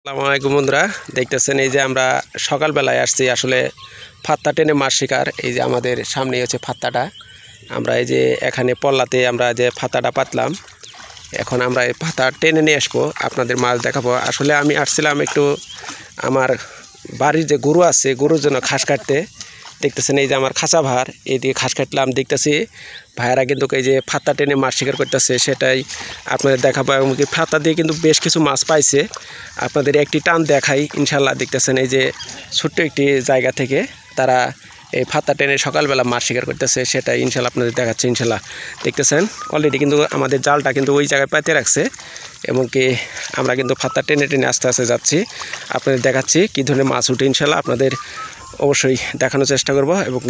আসসালামু আলাইকুম বন্ধুরা, দেখতেছেন এই যে আমরা সকালবেলায় আসছি আসলে ফাত্তা টেনে মাছ শিকার। এই যে আমাদের সামনেই হচ্ছে ফাত্তাটা। আমরা এই যে এখানে পল্লাতে আমরা যে ফাত্তাটা পাতলাম, এখন আমরা এই ফাত্তা টেনে নিয়ে আসবো, আপনাদের মাছ দেখাবো। আসলে আমি আসছিলাম একটু আমার বাড়ির যে গরু আছে, গরুর জন্য ঘাস কাটতে। দেখতেছেন এই যে আমার খাঁচা ভার, এইদিকে ঘাস কাটলাম, দেখতেছি ভাইয়েরা কিন্তু এই যে ফাত্তা টেনে মাছ শিকার করতেছে, সেটাই আপনাদের দেখাবো। এবং কি ফাত্তা দিয়ে কিন্তু বেশ কিছু মাছ পাইছে, আপনাদের একটি টান দেখাই ইনশাল্লাহ। দেখতেছেন এই যে ছোট্ট একটি জায়গা থেকে তারা এই ফাত্তা টেনে সকালবেলা মাছ শিকার করতেছে, সেটাই ইনশাল্লাহ আপনাদের দেখাচ্ছে। ইনশাল্লাহ দেখতেছেন অলরেডি কিন্তু আমাদের জালটা কিন্তু ওই জায়গায় পাতে রাখছে, এবং কি আমরা কিন্তু ফাত্তা টেনে টেনে আস্তে আস্তে যাচ্ছি, আপনাদের দেখাচ্ছি কী ধরনের মাছ উঠে। ইনশাল্লাহ আপনাদের অবশ্যই দেখানোর চেষ্টা করব, এবং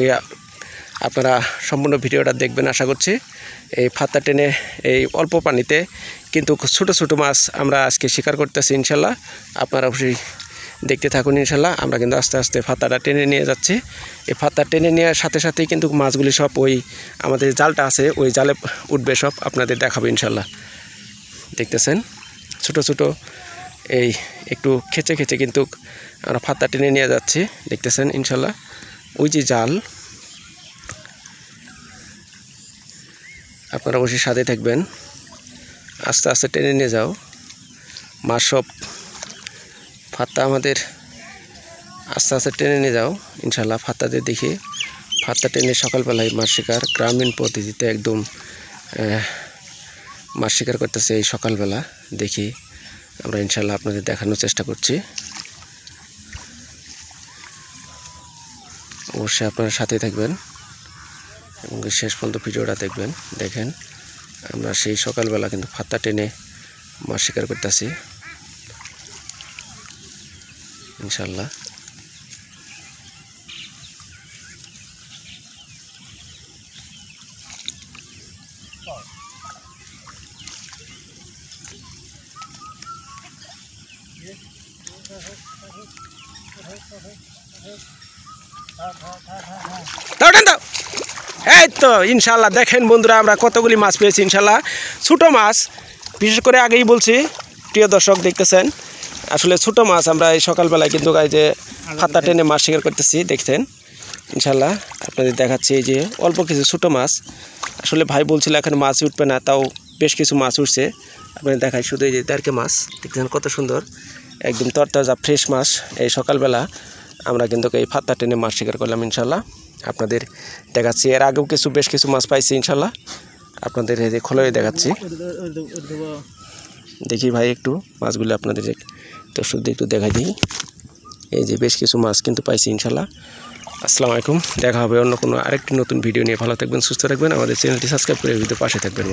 আপনারা সম্পূর্ণ ভিডিওটা দেখবেন আশা করছি। এই ফাত্তা টেনে এই অল্প পানিতে কিন্তু ছোটো ছোটো মাছ আমরা আজকে শিকার করতেছি ইনশাল্লাহ। আপনারা অবশ্যই দেখতে থাকুন ইনশাল্লাহ। আমরা কিন্তু আস্তে আস্তে ফাত্তাটা টেনে নিয়ে যাচ্ছি। এই ফাত্তা টেনে নেওয়ার সাথে সাথেই কিন্তু মাছগুলি সব ওই আমাদের জালটা আছে ওই জালে উঠবে, সব আপনাদের দেখাবো ইনশাল্লাহ। দেখতেছেন ছোটো ছোটো এই একটু খেচে খেচে কিন্তু আমরা ফাত্তা টেনে নিয়ে যাচ্ছি, দেখতেছেন ইনশাল্লাহ। ওই যে জাল, আপনারা অবশ্যই সাথে থাকবেন, আস্তে আস্তে টেনে নিয়ে যাও মাছ সব। ফাত্তা আমাদের আস্তে আস্তে টেনে নিয়ে যাও ইনশাল্লাহ। ফাত্তাদের দেখি ফাত্তা টেনে সকালবেলায় মাছ শিকার গ্রামীণ পদ্ধতিতে একদম মাছ শিকার করতেছে এই সকালবেলা। দেখি আমরা ইনশাল্লাহ আপনাদের দেখানোর চেষ্টা করছি। অবশ্যই আপনারা সাথে থাকবেন এবং শেষ পর্যন্ত ভিডিওটা দেখবেন। দেখেন আমরা সেই সকালবেলা কিন্তু ফাত্তা টেনে মাছ শিকার করতেছি ইনশাল্লাহ। এই তো ইনশাল্লাহ দেখেন বন্ধুরা, আমরা কতগুলি মাছ পেয়েছি ইনশাল্লাহ। ছোটো মাছ বিশেষ করে, আগেই বলছি প্রিয় দর্শক, দেখতেছেন আসলে ছোটো মাছ আমরা এই সকালবেলায় কিন্তু এই যে ফাত্তা টেনে মাছ শিকার করতেছি। দেখছেন ইনশাল্লাহ আপনাদের দেখাচ্ছি এই যে অল্প কিছু ছোটো মাছ। আসলে ভাই বলছিল এখানে মাছ উঠবে না, তাও বেশ কিছু মাছ উঠছে। আপনাদের দেখাই শুধু এই যে দেড়কে মাছ, দেখছেন কত সুন্দর একদম তরতাজা ফ্রেশ মাছ। এই সকালবেলা আমরা কিন্তু এই ফাত্তা টেনে মাছ শিকার করলাম ইনশাল্লাহ, আপনাদের দেখাচ্ছি। এর আগেও বেশ কিছু মাছ পাইছি ইনশাল্লাহ, আপনাদের এই যে খোলাই দেখাচ্ছি। দেখি ভাই একটু মাছগুলো আপনাদের তো শুধু একটু দেখাই দিই। এই যে বেশ কিছু মাছ কিন্তু পাইছি ইনশাল্লাহ। আসসালামু আলাইকুম, দেখা হবে অন্য কোনো আরেকটি নতুন ভিডিও নিয়ে। ভালো থাকবেন, সুস্থ থাকবেন, আমাদের চ্যানেলটি সাবস্ক্রাইব করে ভিডিও পাশে থাকবেন।